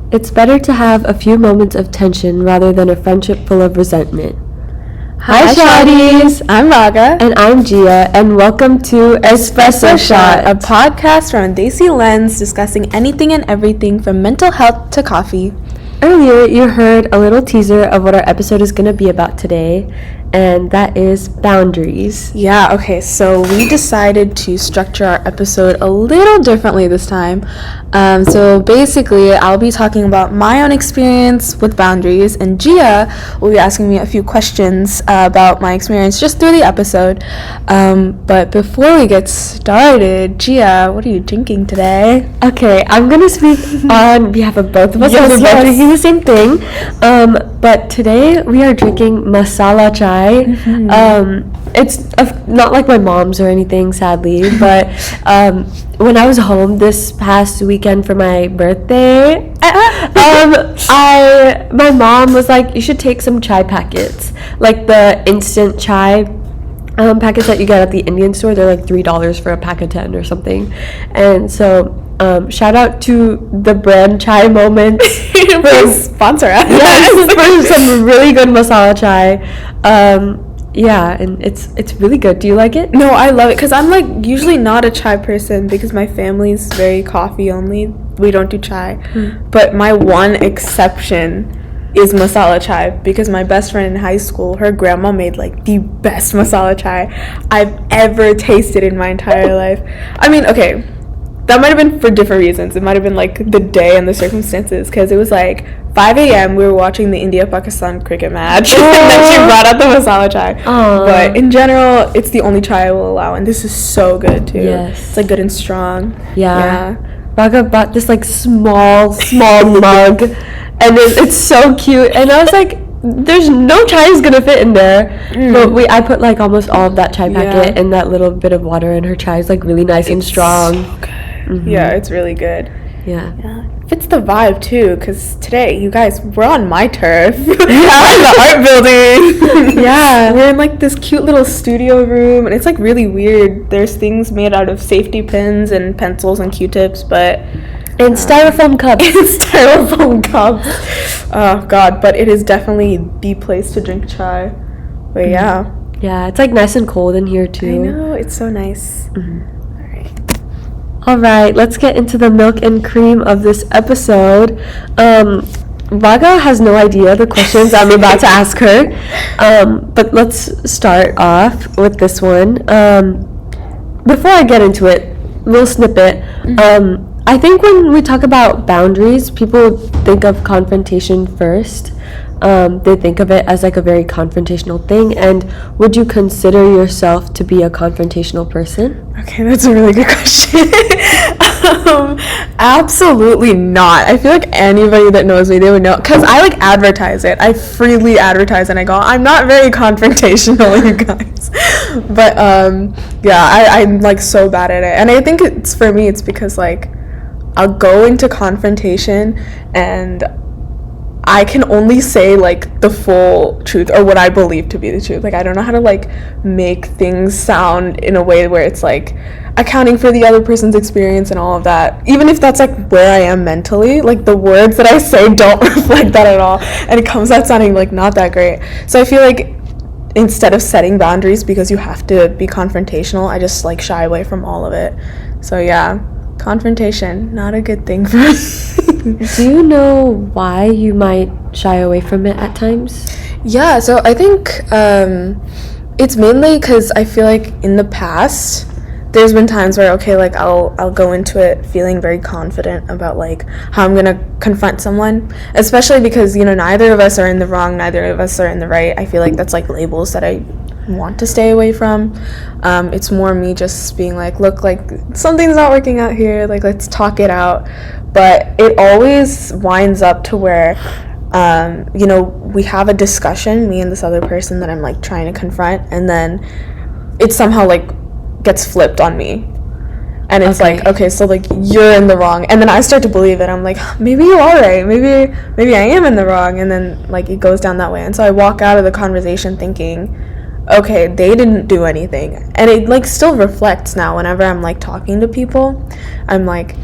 It's better to have a few moments of tension rather than a friendship full of resentment. Hi, Shotties! I'm Raaga. And I'm Jia, and welcome to Espresso Shot, a podcast from a Desi lens discussing anything and everything from mental health to coffee. Earlier, you heard a little teaser of what our episode is going to be about today, and that is boundaries. Yeah, okay, so we decided to structure our episode a little differently this time. So basically, I'll be talking about my own experience with boundaries, and Jia will be asking me a few questions about my experience just through the episode. But before we get started, Jia, what are you drinking today? Okay, I'm going to speak on behalf of both of us. We're both drinking the same thing. But today we are drinking masala chai. It's not like my mom's or anything, sadly, but when I was home this past weekend for my birthday, my mom was like, you should take some chai packets, like the instant chai packets that you get at the Indian store. They're like $3 for a pack of 10 or something. And so shout out to the brand Chai Moments for sponsor us. Yes, for some really good masala chai. Yeah, and it's really good. Do you like it? No, I love it because I'm like usually not a chai person because my family's very coffee only. We don't do chai. But my one exception is masala chai because my best friend in high school, her grandma made like the best masala chai I've ever tasted in my entire life. I mean, okay, that might have been for different reasons. It might have been like the day and the circumstances because it was like 5 a.m. we were watching the India-Pakistan cricket match and then she brought out the masala chai. But in general, it's the only chai I will allow, and this is so good too. Yes. It's like good and strong. Yeah. Raaga bought this like small mug, and it's so cute, and I was like, there's no chai is gonna fit in there. But I put like almost all of that chai packet in that little bit of water, and her chai is like really nice and strong. So good. Yeah, it's really good. Yeah. Fits the vibe too, because today, you guys, we're on my turf. We're in the art building. Yeah. We're in like this cute little studio room, and it's like really weird. There's things made out of safety pins and pencils and Q-tips, but And styrofoam cups. Oh god, but it is definitely the place to drink chai. But yeah. Yeah, it's like nice and cold in here too. I know, it's so nice. All right, let's get into the milk and cream of this episode. Raaga has no idea the questions I'm about to ask her, but let's start off with this one. Before I get into it, little snippet. I think when we talk about boundaries, people think of confrontation first. They think of it as like a very confrontational thing. And would you consider yourself to be a confrontational person? Okay, that's a really good question. Absolutely not. I feel like anybody that knows me, they would know, because I like advertise it. I freely advertise, and I go, I'm not very confrontational, you guys. But I'm like so bad at it, and I think it's for me. It's because like I'll go into confrontation and I can only say like the full truth or what I believe to be the truth. Like I don't know how to like make things sound in a way where it's like accounting for the other person's experience and all of that. Even if that's like where I am mentally, like the words that I say don't reflect that at all, and it comes out sounding like not that great. So I feel like instead of setting boundaries because you have to be confrontational, I just like shy away from all of it. So yeah, confrontation, not a good thing for me. Do you know why you might shy away from it at times? Yeah, so I think it's mainly because I feel like in the past there's been times where like I'll go into it feeling very confident about like how I'm gonna confront someone, especially because neither of us are in the wrong, neither of us are in the right. I feel like that's like labels that I want to stay away from. It's more me just being like, look, like something's not working out here, like let's talk it out. But it always winds up to where we have a discussion, me and this other person that I'm like trying to confront, and then it somehow like gets flipped on me, and it's like, okay, so like you're in the wrong, and then I start to believe it. I'm like, maybe you are right, maybe I am in the wrong, and then like it goes down that way. And so I walk out of the conversation thinking, okay, they didn't do anything. And it like still reflects now whenever I'm like talking to people. I'm like,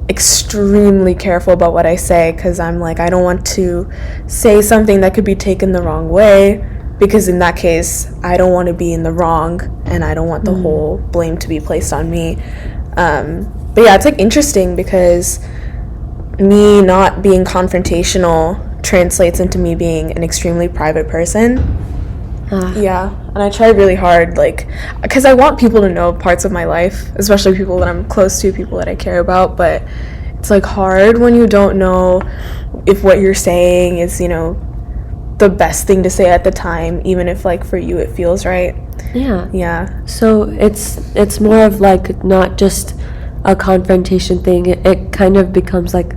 extremely careful about what I say, because I'm like, I don't want to say something that could be taken the wrong way, because in that case I don't want to be in the wrong, and I don't want the whole blame to be placed on me. But yeah, it's like interesting because me not being confrontational translates into me being an extremely private person. Yeah, and I try really hard, like, because I want people to know parts of my life, especially people that I'm close to, people that I care about, but it's like hard when you don't know if what you're saying is, you know, the best thing to say at the time, even if like for you it feels right. Yeah. So it's more of like not just a confrontation thing. It kind of becomes like,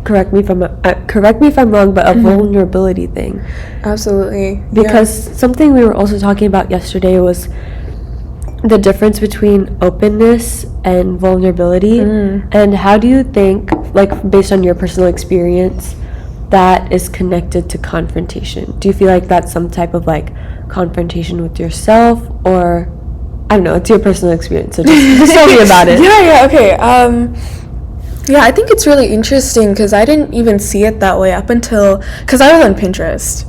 correct me if I'm wrong, but a vulnerability thing. Absolutely. Because something we were also talking about yesterday was the difference between openness and vulnerability. And how do you think, like based on your personal experience, that is connected to confrontation? Do you feel like that's some type of like confrontation with yourself, or I don't know, it's your personal experience, so just tell me about it. Okay. Yeah, I think it's really interesting because I didn't even see it that way up until, because I was on Pinterest.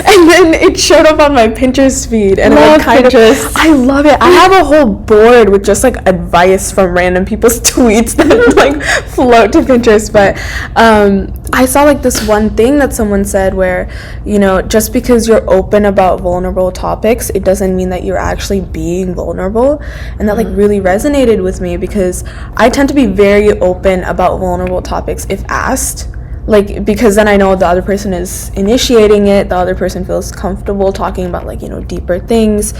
And then it showed up on my Pinterest feed, and I love it. I have a whole board with just like advice from random people's tweets that like float to Pinterest. But I saw like this one thing that someone said where, you know, just because you're open about vulnerable topics, it doesn't mean that you're actually being vulnerable. And that like really resonated with me, because I tend to be very open about vulnerable topics if asked, like, because then I know the other person is initiating it, the other person feels comfortable talking about, like, you know, deeper things.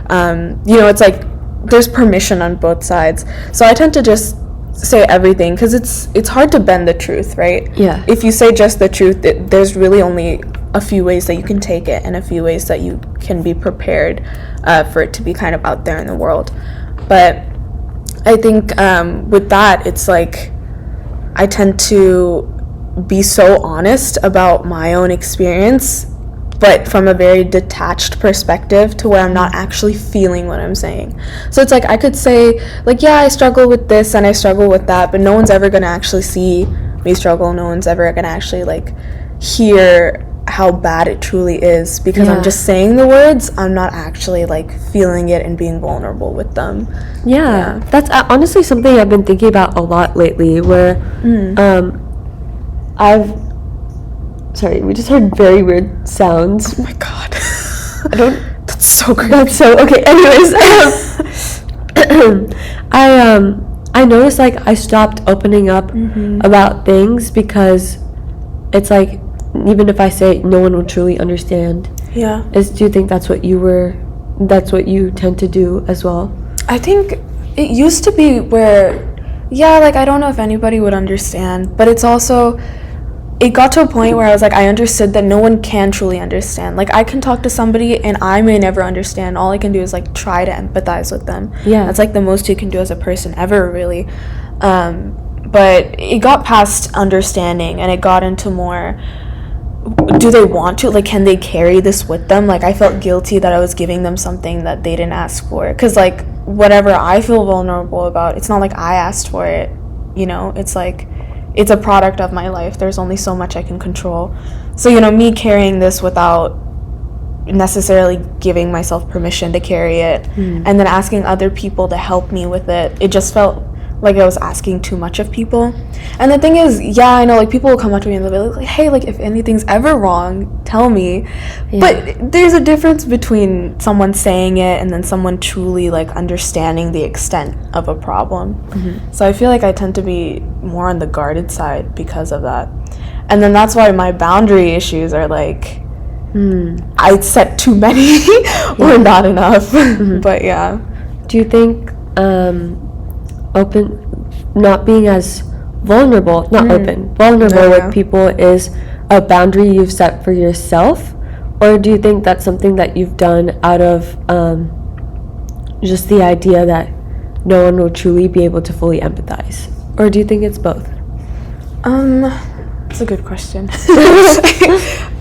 You know, it's like there's permission on both sides, so I tend to just say everything, because it's hard to bend the truth, right? Yeah. If you say just the truth, there's really only a few ways that you can take it, and a few ways that you can be prepared for it to be kind of out there in the world. But I think with that, it's like I tend to be so honest about my own experience, but from a very detached perspective, to where I'm not actually feeling what I'm saying. So it's like I could say, like, yeah, I struggle with this and I struggle with that, but no one's ever gonna actually see me struggle. No one's ever gonna actually like hear how bad it truly is, because I'm just saying the words. I'm not actually like feeling it and being vulnerable with them. Yeah. That's honestly something I've been thinking about a lot lately, where sorry, we just heard very weird sounds. Oh my god. That's so creepy. That's so okay. Anyways, I noticed like I stopped opening up about things, because it's like, even if I say it, no one will truly understand. Yeah. Do you think that's what you tend to do as well? I think it used to be where, yeah, like I don't know if anybody would understand, but it's also, it got to a point where I was like, I understood that no one can truly understand. Like, I can talk to somebody and I may never understand. All I can do is like try to empathize with them. Yeah. That's like the most you can do as a person ever, really. But it got past understanding, and it got into more, do they want to, like, can they carry this with them? Like, I felt guilty that I was giving them something that they didn't ask for, because like whatever I feel vulnerable about, it's not like I asked for it, you know. It's like, it's a product of my life. There's only so much I can control. So, you know, me carrying this without necessarily giving myself permission to carry it, and then asking other people to help me with it, it just felt like I was asking too much of people. And the thing is, yeah, I know, like, people will come up to me and they'll be like, hey, like, if anything's ever wrong, tell me. Yeah. But there's a difference between someone saying it and then someone truly, like, understanding the extent of a problem. So I feel like I tend to be more on the guarded side because of that. And then that's why my boundary issues are like, I set too many or not enough. But yeah. Do you think not being as vulnerable with people is a boundary you've set for yourself, or do you think that's something that you've done out of just the idea that no one will truly be able to fully empathize, or do you think it's both? That's a good question.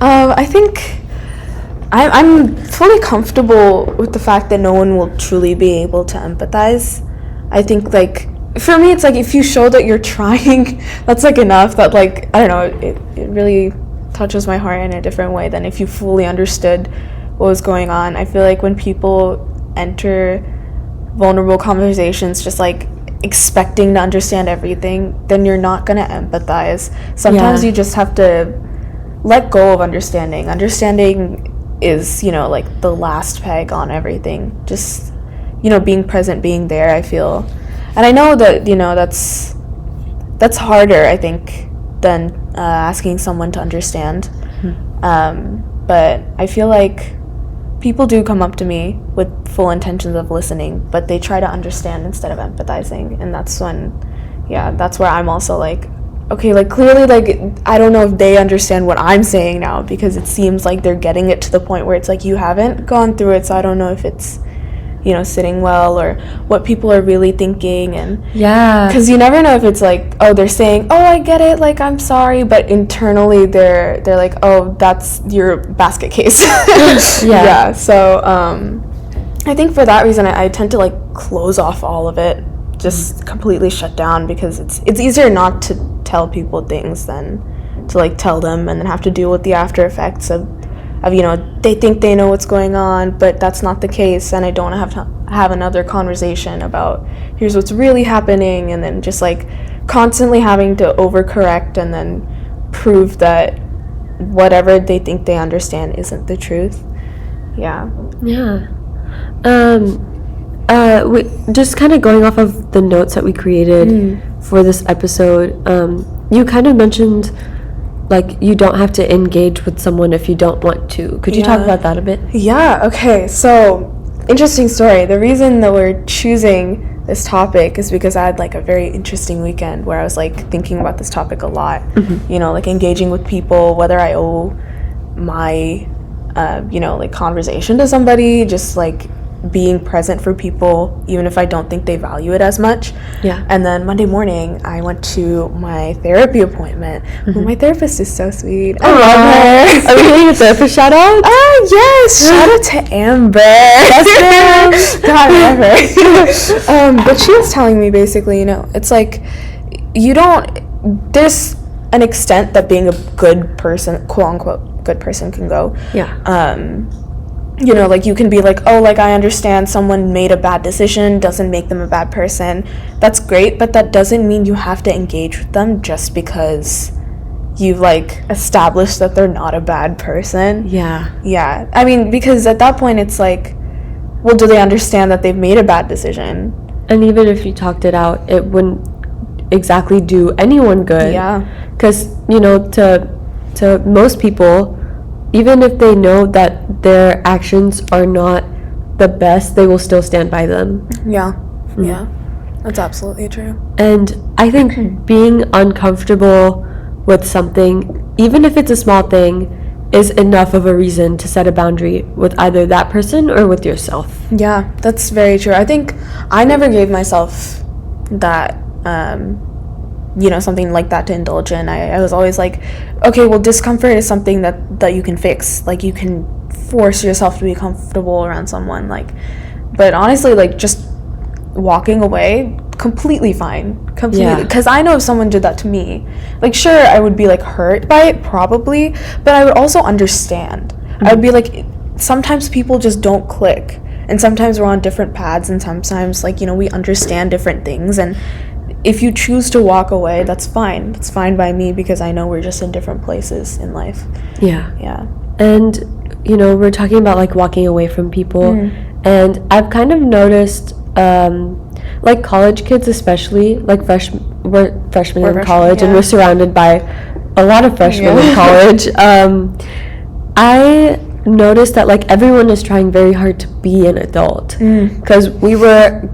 I think I'm fully comfortable with the fact that no one will truly be able to empathize. I think, like, for me, it's like if you show that you're trying, that's like enough. That like I don't know, it really touches my heart in a different way than if you fully understood what was going on. I feel like when people enter vulnerable conversations just like expecting to understand everything, then you're not gonna empathize. Sometimes you just have to let go of understanding. Understanding is, you know, like the last peg on everything. Just, you know, being present, being there, I feel. And I know that, you know, that's harder, I think, than asking someone to understand. But I feel like people do come up to me with full intentions of listening, but they try to understand instead of empathizing. And that's when, yeah, that's where I'm also like, okay, like clearly, like I don't know if they understand what I'm saying now, because it seems like they're getting it to the point where it's like you haven't gone through it, so I don't know if it's, you know, sitting well or what people are really thinking. And Yeah. because you never know if it's like, oh, they're saying, oh, I get it, like I'm sorry, but internally they're like, oh, that's your basket case. Yeah. So I think for that reason I tend to like close off all of it, just completely shut down, because it's easier not to tell people things than to like tell them and then have to deal with the after effects of you know, they think they know what's going on, but that's not the case, and I don't have to have another conversation about here's what's really happening, and then just like constantly having to overcorrect and then prove that whatever they think they understand isn't the truth. Yeah. Just kind of going off of the notes that we created for this episode, you kind of mentioned like you don't have to engage with someone if you don't want to. Could you talk about that a bit? Yeah, okay. So, interesting story. The reason that we're choosing this topic is because I had like a very interesting weekend where I was like thinking about this topic a lot. You know, like engaging with people, whether I owe my you know, like conversation to somebody, just like being present for people even if I don't think they value it as much. Yeah. And then Monday morning I went to my therapy appointment. My therapist is so sweet. I love her. Are we getting a therapist shout out? Yes, shout out to Amber. Yes, God, I love her. But she was telling me basically, you know, it's like there's an extent that being a good person, quote unquote good person, can go. You know, like you can be like, oh, like I understand someone made a bad decision, doesn't make them a bad person. That's great, but that doesn't mean you have to engage with them just because you've like established that they're not a bad person. Yeah. I mean, because at that point it's like, well, do they understand that they've made a bad decision? And even if you talked it out, it wouldn't exactly do anyone good. Yeah. Because, you know, to most people, even if they know that their actions are not the best, they will still stand by them. Yeah. That's absolutely true. And I think being uncomfortable with something, even if it's a small thing, is enough of a reason to set a boundary with either that person or with yourself. Yeah, that's very true. I think I never gave myself that you know, something like that to indulge in. I was always like, okay, well, discomfort is something that you can fix. Like, you can force yourself to be comfortable around someone. Like, but honestly, like, just walking away, completely fine. Completely. Because I know if someone did that to me, like, sure, I would be, like, hurt by it, probably, but I would also understand. I would be like, sometimes people just don't click. And sometimes we're on different paths, and sometimes, like, you know, we understand different things, and if you choose to walk away, that's fine. It's fine by me, because I know we're just in different places in life. Yeah. And, you know, we're talking about, like, walking away from people. And I've kind of noticed, like, college kids especially, like, we're freshmen in college, and we're surrounded by a lot of freshmen in college. I noticed that, like, everyone is trying very hard to be an adult. Because we were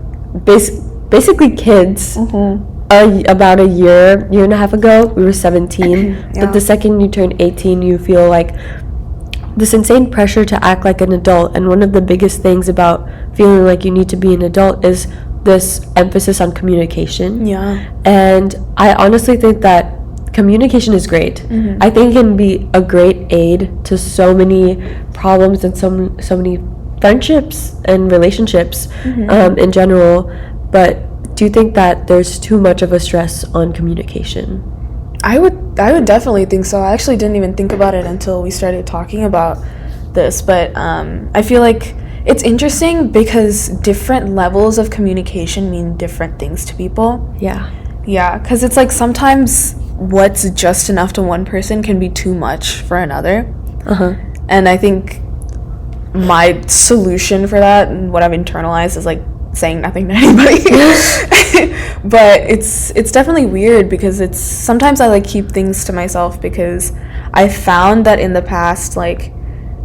basically kids about a year and a half ago. We were 17. But the second you turn 18, you feel like this insane pressure to act like an adult. And one of the biggest things about feeling like you need to be an adult is this emphasis on communication. And I honestly think that communication is great. I think it can be a great aid to so many problems and so many friendships and relationships in general. But do you think that there's too much of a stress on communication? I would definitely think so. I actually didn't even think about it until we started talking about this, but I feel like it's interesting because different levels of communication mean different things to people. Yeah. Yeah, because it's like sometimes what's just enough to one person can be too much for another. And I think my solution for that and what I've internalized is like saying nothing to anybody. But it's definitely weird because it's sometimes I like keep things to myself because I found that in the past, like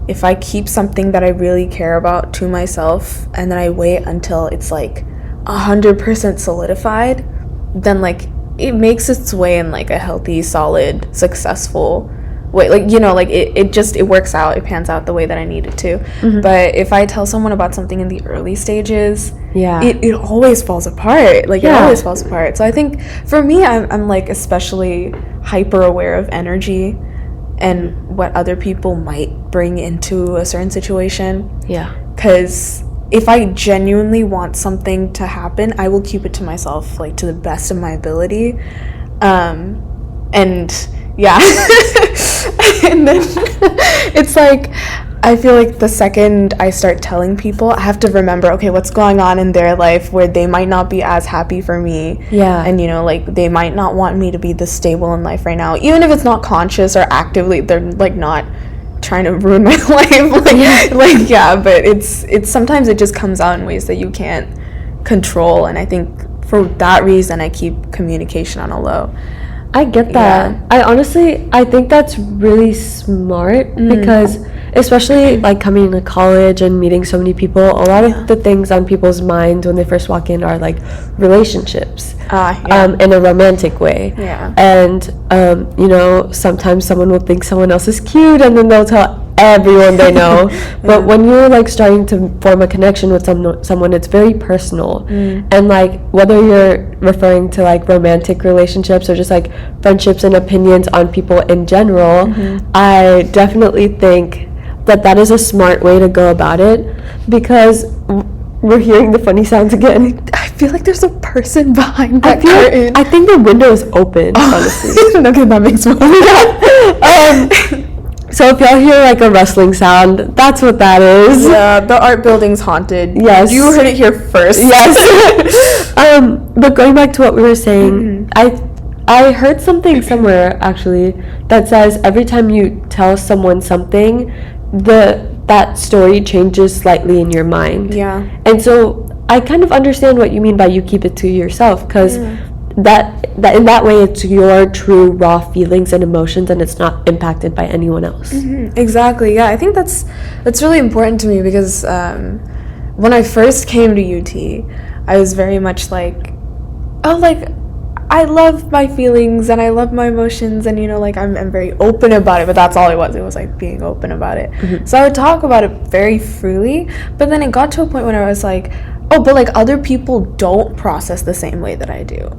if I keep something that I really care about to myself and then I wait until it's like 100% solidified, then like it makes its way in like a healthy, solid, successful way. Like, you know, like it works out, it pans out the way that I need it to. But if I tell someone about something in the early stages, it always falls apart. Like it always falls apart. So I think for me, I'm like especially hyper aware of energy and what other people might bring into a certain situation. Because if I genuinely want something to happen, I will keep it to myself, like to the best of my ability. And yeah. And then it's like I feel like the second I start telling people, I have to remember, okay, what's going on in their life where they might not be as happy for me. And, you know, like, they might not want me to be this stable in life right now. Even if it's not conscious or actively, they're, like, not trying to ruin my life. But it's sometimes it just comes out in ways that you can't control. And I think for that reason, I keep communication on a low. I get that. I think that's really smart because especially like coming to college and meeting so many people, a lot of the things on people's minds when they first walk in are like relationships in a romantic way. And you know, sometimes someone will think someone else is cute and then they'll tell everyone they know. But when you're like starting to form a connection with someone, it's very personal. And like whether you're referring to like romantic relationships or just like friendships and opinions on people in general, I definitely think that is a smart way to go about it, because we're hearing the funny sounds again. I feel like there's a person behind that curtain. I think the window is open, honestly. Okay, that makes more sense. So if y'all hear like a rustling sound, that's what that is. Yeah, the art building's haunted. Yes. You heard it here first. Yes. But going back to what we were saying, I heard something somewhere actually that says every time you tell someone something, that story changes slightly in your mind. And so I kind of understand what you mean by you keep it to yourself, because that in that way it's your true raw feelings and emotions and it's not impacted by anyone else. Exactly. Yeah, I think that's really important to me because when I first came to UT, I was very much like, oh, like I love my feelings and I love my emotions, and you know, like I'm very open about it. But that's all it was like being open about it. So I would talk about it very freely, but then it got to a point when I was like, oh, but like other people don't process the same way that I do.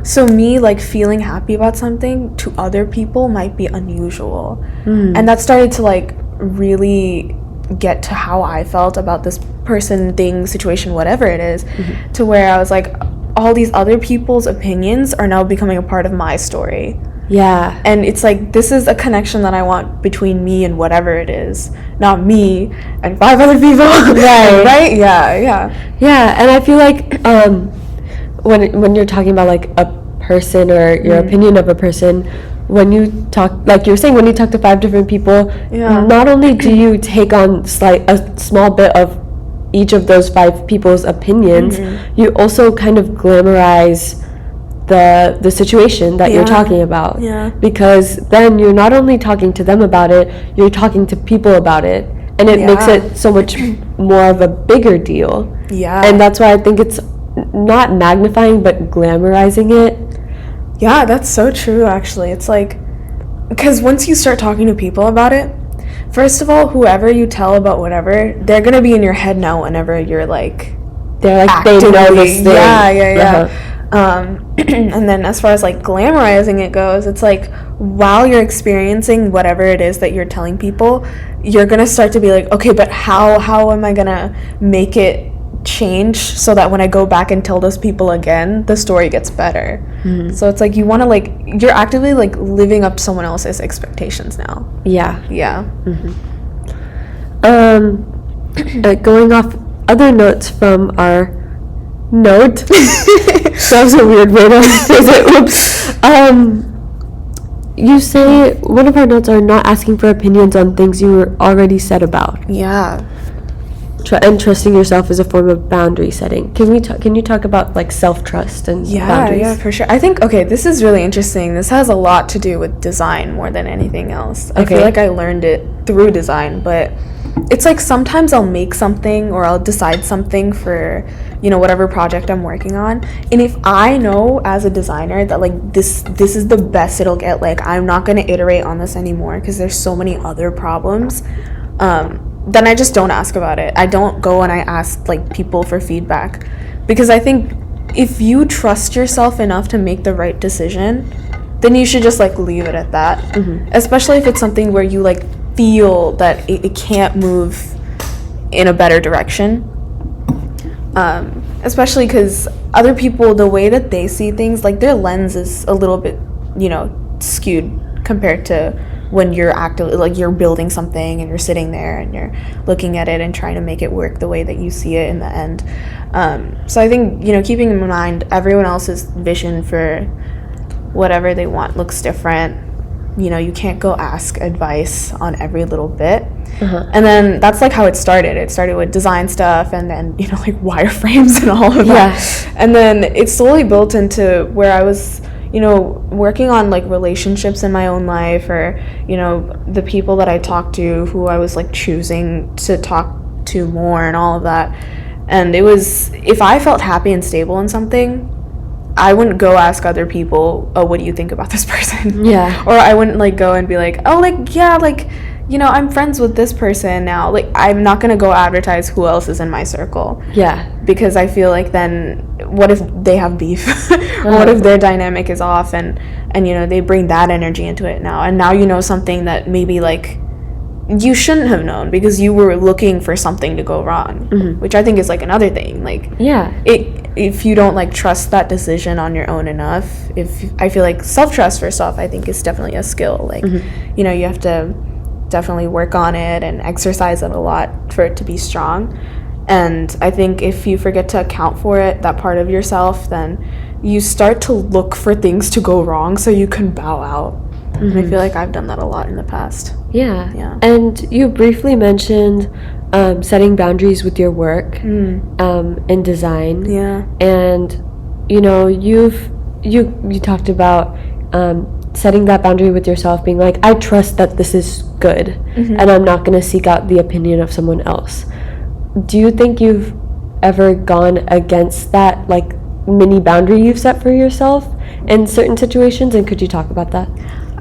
So me like feeling happy about something to other people might be unusual. And that started to like really get to how I felt about this person, thing, situation, whatever it is, to where I was like, all these other people's opinions are now becoming a part of my story. And it's like, this is a connection that I want between me and whatever it is, not me and 5 other people. Right? Yeah, and I feel like when you're talking about like a person or your opinion of a person, when you talk, like you're saying, when you talk to 5 different people, not only do you take on a small bit of each of those 5 people's opinions, you also kind of glamorize the situation that you're talking about. Because then you're not only talking to them about it, you're talking to people about it, and it makes it so much more of a bigger deal. And that's why I think it's not magnifying but glamorizing it. Yeah, that's so true, actually. It's like, because once you start talking to people about it, first of all, whoever you tell about whatever, they're gonna be in your head now whenever you're like, they're like, they know this thing. And then as far as like glamorizing it goes, it's like while you're experiencing whatever it is that you're telling people, you're gonna start to be like, okay, but how am I gonna make it change so that when I go back and tell those people again, the story gets better. So it's like you want to like, you're actively like living up to someone else's expectations now. Yeah. Yeah. Going off other notes from our note. That was a weird way to phrase it. Oops. You say one of our notes are not asking for opinions on things you were already said about. Yeah. And trusting yourself is a form of boundary setting. Can you talk about like self-trust and boundaries? Yeah, for sure. I think, okay, this is really interesting. This has a lot to do with design more than anything else. I feel like I learned it through design, but it's like sometimes I'll make something or I'll decide something for, you know, whatever project I'm working on. And if I know as a designer that like this is the best it'll get, like I'm not going to iterate on this anymore because there's so many other problems, then I just don't ask about it. I don't go and I ask like people for feedback, because I think if you trust yourself enough to make the right decision, then you should just like leave it at that. Especially if it's something where you like feel that it can't move in a better direction. Especially because other people, the way that they see things, like their lens is a little bit, you know, skewed compared to when you're actively like you're building something and you're sitting there and you're looking at it and trying to make it work the way that you see it in the end. So I think, you know, keeping in mind everyone else's vision for whatever they want looks different. You know, you can't go ask advice on every little bit. And then that's like how it started. It started with design stuff and then, you know, like wireframes and all of that. And then it slowly built into where I was, you know, working on like relationships in my own life, or, you know, the people that I talked to who I was like choosing to talk to more and all of that. And it was, if I felt happy and stable in something, I wouldn't go ask other people, oh, what do you think about this person? Or I wouldn't like go and be like, oh, like, yeah, like, you know, I'm friends with this person now. Like, I'm not gonna go advertise who else is in my circle. Because I feel like then what if they have beef? What if their dynamic is off and you know, they bring that energy into it now, and now you know something that maybe like you shouldn't have known because you were looking for something to go wrong, which I think is like another thing. Like, if you don't like trust that decision on your own enough, I feel like self-trust first off, I think is definitely a skill. Like, you know, you have to definitely work on it and exercise it a lot for it to be strong. And I think if you forget to account for it, that part of yourself, then you start to look for things to go wrong so you can bow out. And I feel like I've done that a lot in the past. And you briefly mentioned setting boundaries with your work in design. And you know, you talked about setting that boundary with yourself, being like, I trust that this is good, and I'm not going to seek out the opinion of someone else. Do you think you've ever gone against that like mini boundary you've set for yourself in certain situations, and could you talk about that?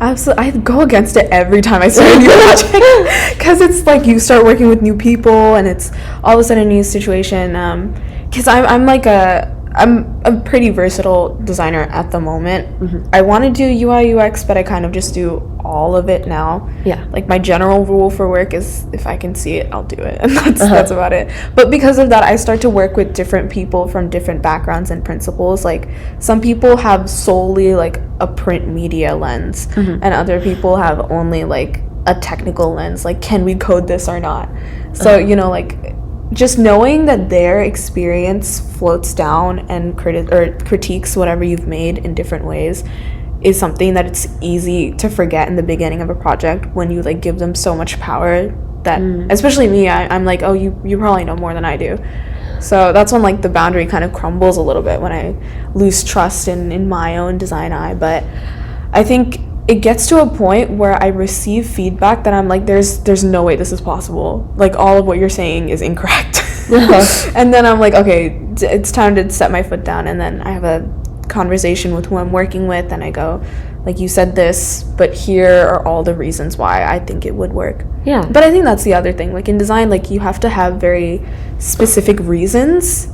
Absolutely. I go against it every time I start a new project, because it's like you start working with new people and it's all of a sudden a new situation. Because I'm a pretty versatile designer at the moment. I want to do UI UX, but I kind of just do all of it now. Like my general rule for work is if I can see it, I'll do it, and that's about it. But because of that, I start to work with different people from different backgrounds and principles. Like some people have solely like a print media lens, and other people have only like a technical lens. Like, can we code this or not? So you know, like, just knowing that their experience floats down and critiques whatever you've made in different ways is something that it's easy to forget in the beginning of a project when you like give them so much power that especially me, I'm like, oh, you probably know more than I do. So that's when like the boundary kind of crumbles a little bit, when I lose trust in my own design eye. But I think it gets to a point where I receive feedback that I'm like, there's no way this is possible. Like, all of what you're saying is incorrect. And then I'm like, okay, it's time to set my foot down. And then I have a conversation with who I'm working with, and I go, like, you said this, but here are all the reasons why I think it would work. But I think that's the other thing. Like in design, like you have to have very specific reasons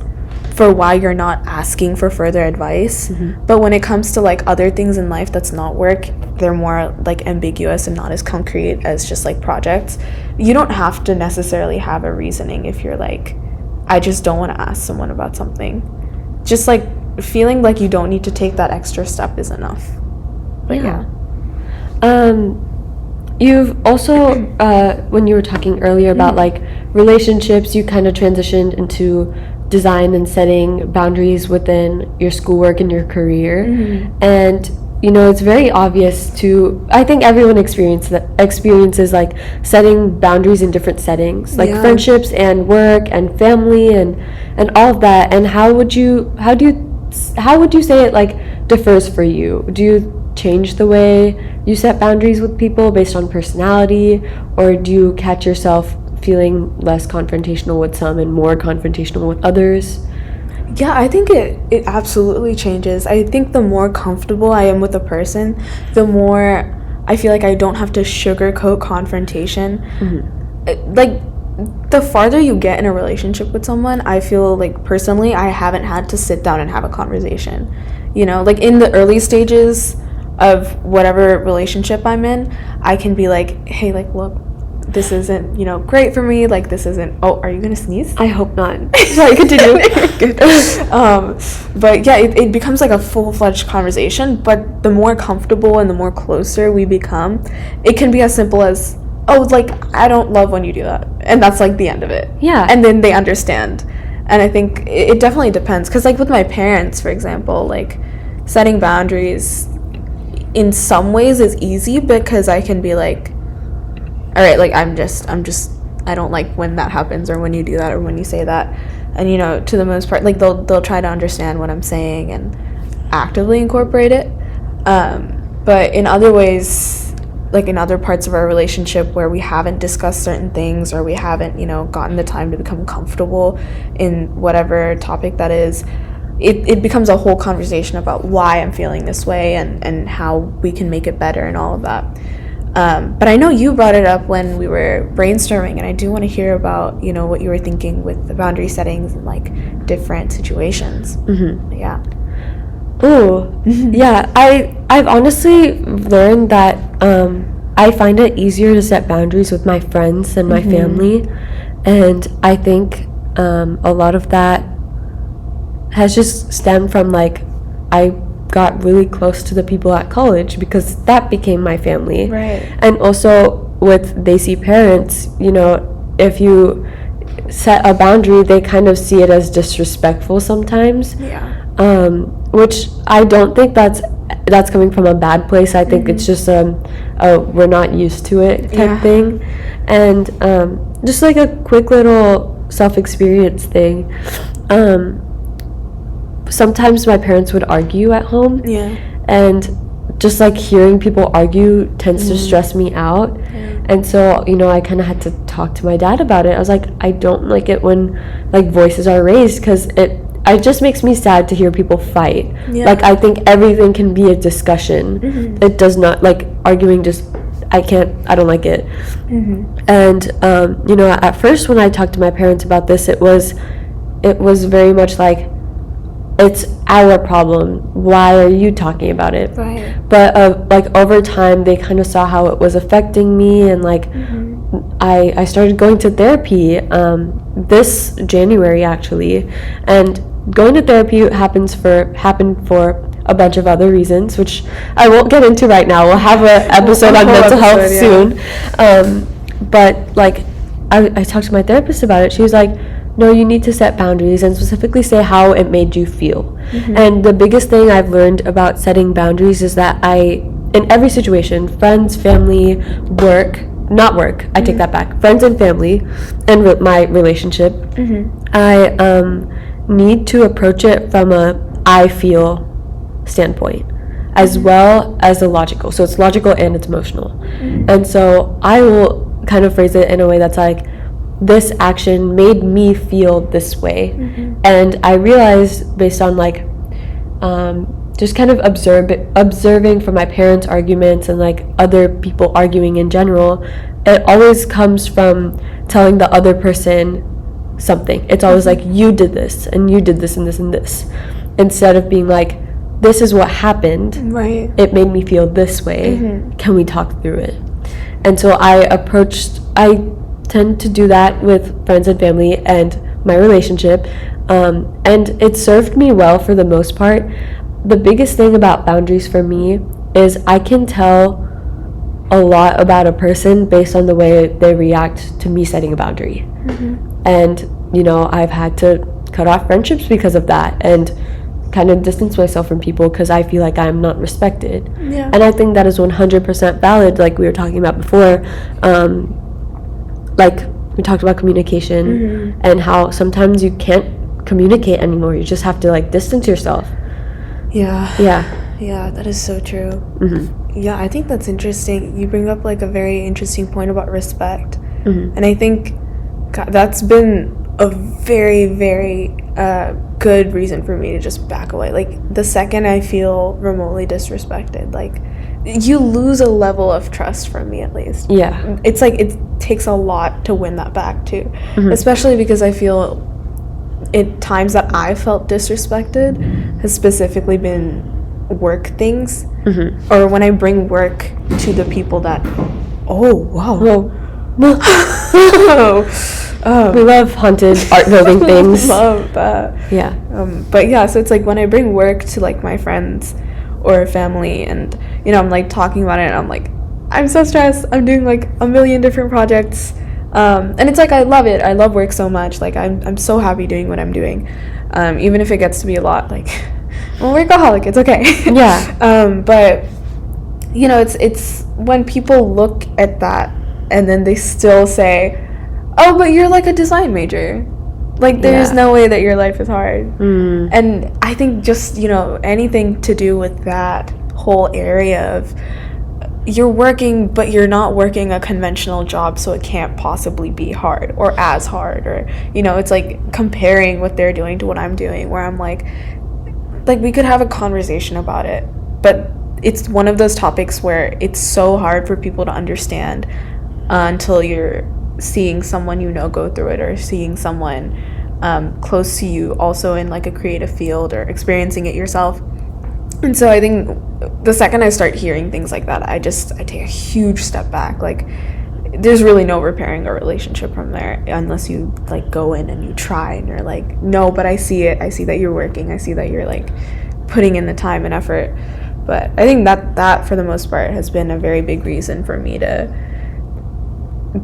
for why you're not asking for further advice. But when it comes to like other things in life that's not work, they're more like ambiguous and not as concrete as just like projects. You don't have to necessarily have a reasoning if you're like, I just don't want to ask someone about something. Just like feeling like you don't need to take that extra step is enough. But yeah. You've also, when you were talking earlier about like relationships, you kind of transitioned into design and setting boundaries within your schoolwork and your career. And you know, it's very obvious to, I think everyone experiences like setting boundaries in different settings, like friendships and work and family and all of that. And how would you say it like differs for you? Do you change the way you set boundaries with people based on personality, or do you catch yourself feeling less confrontational with some and more confrontational with others? Yeah, I think it absolutely changes. I think the more comfortable I am with a person, the more I feel like I don't have to sugarcoat confrontation. Like, the farther you get in a relationship with someone, I feel like personally I haven't had to sit down and have a conversation. You know, like in the early stages of whatever relationship I'm in, I can be like, hey, like, look, this isn't, you know, great for me. Like, this isn't. Oh, are you gonna sneeze? I hope not. Sorry, continue. Good. But yeah, it becomes like a full-fledged conversation. But the more comfortable and the more closer we become, it can be as simple as, oh, like, I don't love when you do that, and that's like the end of it. Yeah. And then they understand. And I think it definitely depends, because like with my parents, for example, like setting boundaries in some ways is easy because I can be like, all right, like I'm just I don't like when that happens or when you do that or when you say that. And you know, to the most part, like they'll try to understand what I'm saying and actively incorporate it. But in other ways, like in other parts of our relationship where we haven't discussed certain things or we haven't, you know, gotten the time to become comfortable in whatever topic that is, it becomes a whole conversation about why I'm feeling this way and how we can make it better and all of that. But I know you brought it up when we were brainstorming, and I do want to hear about, you know, what you were thinking with the boundary settings and like different situations. Yeah. Oh, yeah. I've honestly learned that I find it easier to set boundaries with my friends than my family, and I think a lot of that has just stemmed from like I got really close to the people at college because that became my family. Right. And also with Desi parents, you know, if you set a boundary, they kind of see it as disrespectful sometimes. Yeah. Which I don't think that's coming from a bad place. I think it's just we're not used to it type thing. And just like a quick little self-experience thing, sometimes my parents would argue at home, and just like hearing people argue tends to stress me out. And so, you know, I kind of had to talk to my dad about it. I was like, I don't like it when like voices are raised, because it just makes me sad to hear people fight. Like, I think everything can be a discussion. It does not, like, arguing just, I don't like it. And you know, at first when I talked to my parents about this, it was very much like, it's our problem, why are you talking about it? Right. But like over time they kind of saw how it was affecting me, and like I started going to therapy this January actually. And going to therapy happened for a bunch of other reasons, which I won't get into right now. We'll have an episode on mental health soon. But like I talked to my therapist about it. She was like, no, you need to set boundaries and specifically say how it made you feel. And the biggest thing I've learned about setting boundaries is that in every situation, friends, family, work, not work, I take that back, friends and family, and my relationship, I need to approach it from a I feel standpoint, as well as the logical. So it's logical and it's emotional. And so I will kind of phrase it in a way that's like, this action made me feel this way. And I realized, based on like just kind of observing from my parents' arguments and like other people arguing in general, it always comes from telling the other person something. It's always like, you did this and you did this and this and this, instead of being like, this is what happened, right, it made me feel this way, can we talk through it? And so I tend to do that with friends and family, and my relationship, and it served me well for the most part. The biggest thing about boundaries for me is I can tell a lot about a person based on the way they react to me setting a boundary. And I've had to cut off friendships because of that, and kind of distance myself from people because I feel like I'm not respected. Yeah. And I think that is 100% valid, like we were talking about before. Like we talked about communication and how sometimes you can't communicate anymore. You just have to like distance yourself. Yeah, that is so true. Yeah, I think that's interesting. You bring up like a very interesting point about respect. And I think that's been a very, very good reason for me to just back away. Like the second I feel remotely disrespected, like you lose a level of trust from me, at least. Yeah. It's like it takes a lot to win that back too. Especially because I feel at times that I felt disrespected has specifically been work things, or when I bring work to the people that we love haunted art building things. Love that. Yeah. But yeah, so it's like when I bring work to like my friends or family, and I'm like talking about it, and I'm like, I'm so stressed, I'm doing like a million different projects, and it's like I love it, I love work so much, like I'm so happy doing what I'm doing, even if it gets to be a lot, like I'm a workaholic, it's okay. Yeah. But it's when people look at that and then they still say, oh, but you're like a design major, like there's no way that your life is hard. And I think just anything to do with that whole area of you're working but you're not working a conventional job, so it can't possibly be hard or as hard, or it's like comparing what they're doing to what I'm doing, where I'm like we could have a conversation about it, but it's one of those topics where it's so hard for people to understand until you're seeing someone go through it, or seeing someone close to you also in like a creative field, or experiencing it yourself. And so I think the second I start hearing things like that, I take a huge step back. Like there's really no repairing a relationship from there unless you like go in and you try and you're like, no, but I see it, I see that you're working, I see that you're like putting in the time and effort. But I think that for the most part has been a very big reason for me to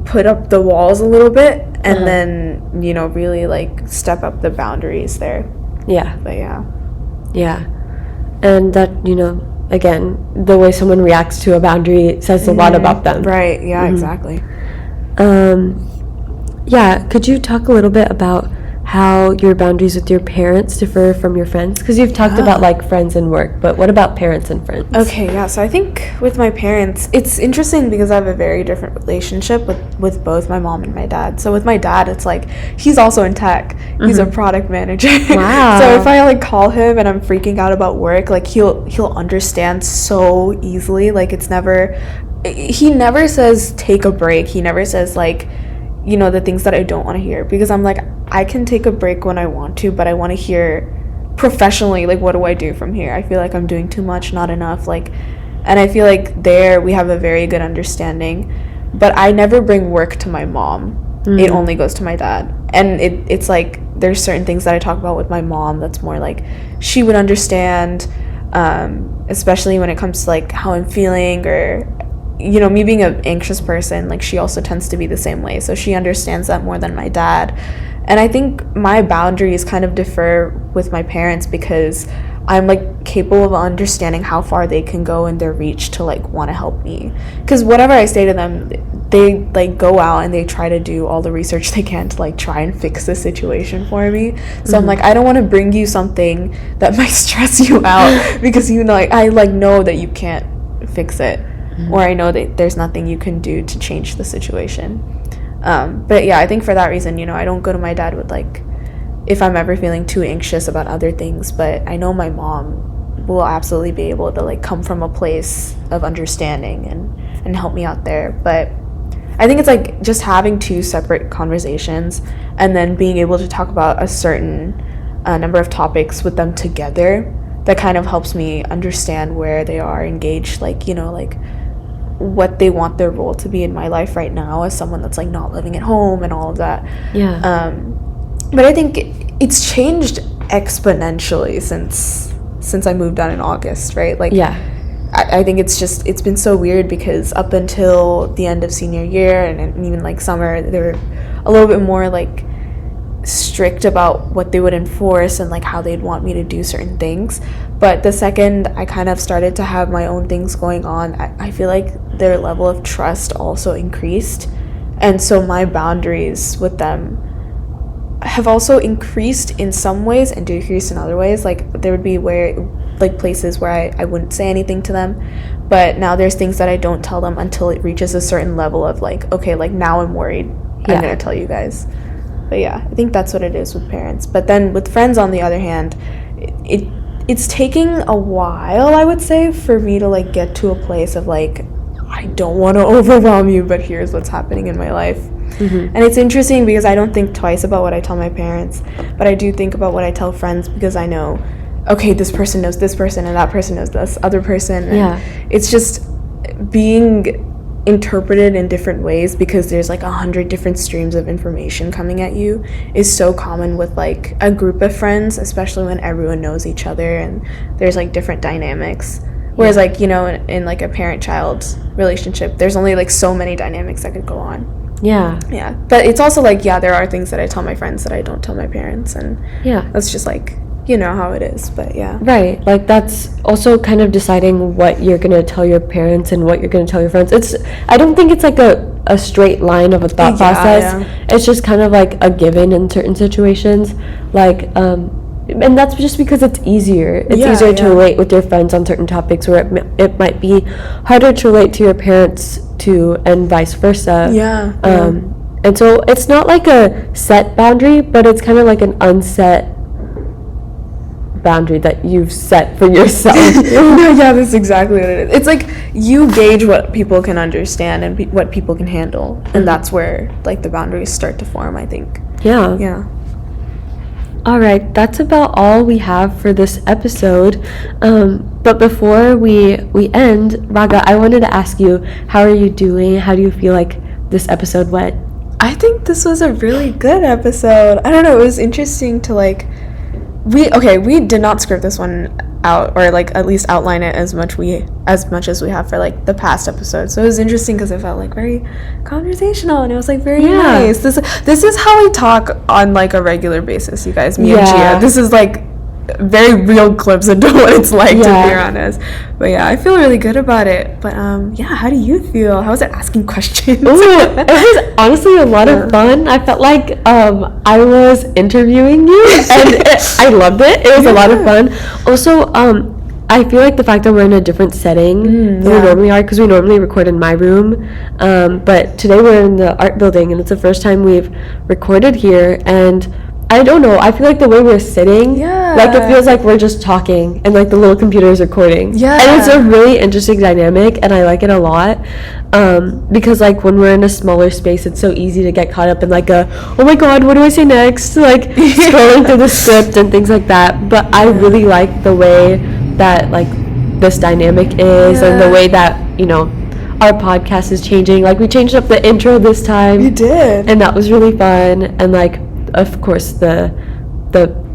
put up the walls a little bit, and then really like step up the boundaries there. But Yeah. And that again, the way someone reacts to a boundary says a lot about them. Right. Yeah. Exactly. Yeah, could you talk a little bit about how your boundaries with your parents differ from your friends? Because you've talked about like friends and work, but what about parents and friends? Okay, yeah, so I think with my parents, it's interesting because I have a very different relationship with both my mom and my dad. So with my dad, it's like he's also in tech. He's a product manager. Wow. So if I like call him and I'm freaking out about work, like he'll understand so easily. Like he never says take a break. He never says like the things that I don't want to hear, because I'm like, I can take a break when I want to, but I want to hear professionally, like, what do I do from here? I feel like I'm doing too much, not enough, like, and I feel like there we have a very good understanding, but I never bring work to my mom. It only goes to my dad. And it's like there's certain things that I talk about with my mom that's more like she would understand, especially when it comes to like how I'm feeling, or me being an anxious person, like she also tends to be the same way, so she understands that more than my dad. And I think my boundaries kind of differ with my parents because I'm like capable of understanding how far they can go in their reach to like want to help me, because whatever I say to them, they like go out and they try to do all the research they can to like try and fix the situation for me. So I'm like, I don't want to bring you something that might stress you out because I like know that you can't fix it, or I know that there's nothing you can do to change the situation. But yeah, I think for that reason, I don't go to my dad with like, if I'm ever feeling too anxious about other things, but I know my mom will absolutely be able to like come from a place of understanding and help me out there. But I think it's like just having two separate conversations and then being able to talk about a certain number of topics with them together that kind of helps me understand where they are engaged, like like what they want their role to be in my life right now as someone that's like not living at home and all of that. But I think it's changed exponentially since I moved on in August, right? Like, Yeah. I think it's been so weird because up until the end of senior year and even like summer, they were a little bit more like strict about what they would enforce and like how they'd want me to do certain things. But the second I kind of started to have my own things going on, I feel like their level of trust also increased. And so my boundaries with them have also increased in some ways and decreased in other ways. Like there would be places where I wouldn't say anything to them, but now there's things that I don't tell them until it reaches a certain level of like, okay, like now I'm worried, I'm gonna tell you guys. But yeah, I think that's what it is with parents. But then with friends, on the other hand, it's taking a while, I would say, for me to like get to a place of like, I don't want to overwhelm you, but here's what's happening in my life. And it's interesting because I don't think twice about what I tell my parents, but I do think about what I tell friends because I know, okay, this person knows this person and that person knows this other person. And it's just being interpreted in different ways because there's like 100 different streams of information coming at you is so common with like a group of friends, especially when everyone knows each other and there's like different dynamics. Whereas like, you know, in like a parent-child relationship, there's only like so many dynamics that could go on. Yeah. But it's also like, there are things that I tell my friends that I don't tell my parents, and that's just like, you know how it is. But right, like that's also kind of deciding what you're gonna tell your parents and what you're gonna tell your friends. I don't think it's like a straight line of a thought process. It's just kind of like a given in certain situations, like and that's just because it's easier. It's easier to relate with your friends on certain topics where it might be harder to relate to your parents too, and vice versa. And so it's not like a set boundary, but it's kind of like an unset boundary that you've set for yourself. That's exactly what it is. It's like you gauge what people can understand and what people can handle, and that's where like the boundaries start to form, I think. All right, that's about all we have for this episode. But before we end, Raaga, I wanted to ask you, how are you doing? How do you feel like this episode went? I think this was a really good episode. I don't know, it was interesting to like we did not script this one out, or like at least outline it as much as we have for like the past episodes. So it was interesting because it felt like very conversational and it was like very nice. This is how we talk on like a regular basis, you guys. Me and Jia. This is like very real clips into what it's like to be honest. But I feel really good about it. But how do you feel? How was it asking questions? Ooh, it was honestly a lot of fun. I felt like I was interviewing you and I loved it. It was a lot of fun. Also, I feel like the fact that we're in a different setting than we normally are, because we normally record in my room, but today we're in the art building and it's the first time we've recorded here, and I don't know, I feel like the way we're sitting, like it feels like we're just talking and like the little computer is recording. And it's a really interesting dynamic and I like it a lot, because like when we're in a smaller space, it's so easy to get caught up in like oh my god, what do I say next? Like scrolling through the script and things like that. But I really like the way that like this dynamic is and the way that, you know, our podcast is changing. Like we changed up the intro this time. We did. And that was really fun. And like, of course, the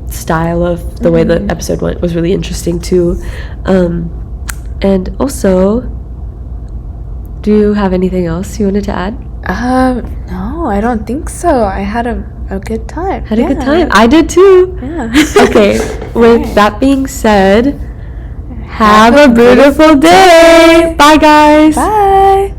style of the way the episode went was really interesting too. And also, do you have anything else you wanted to add? No, I don't think so. I had a good time. Had a good time. I did too. Okay, with that being said, have a beautiful day. Bye, guys. Bye.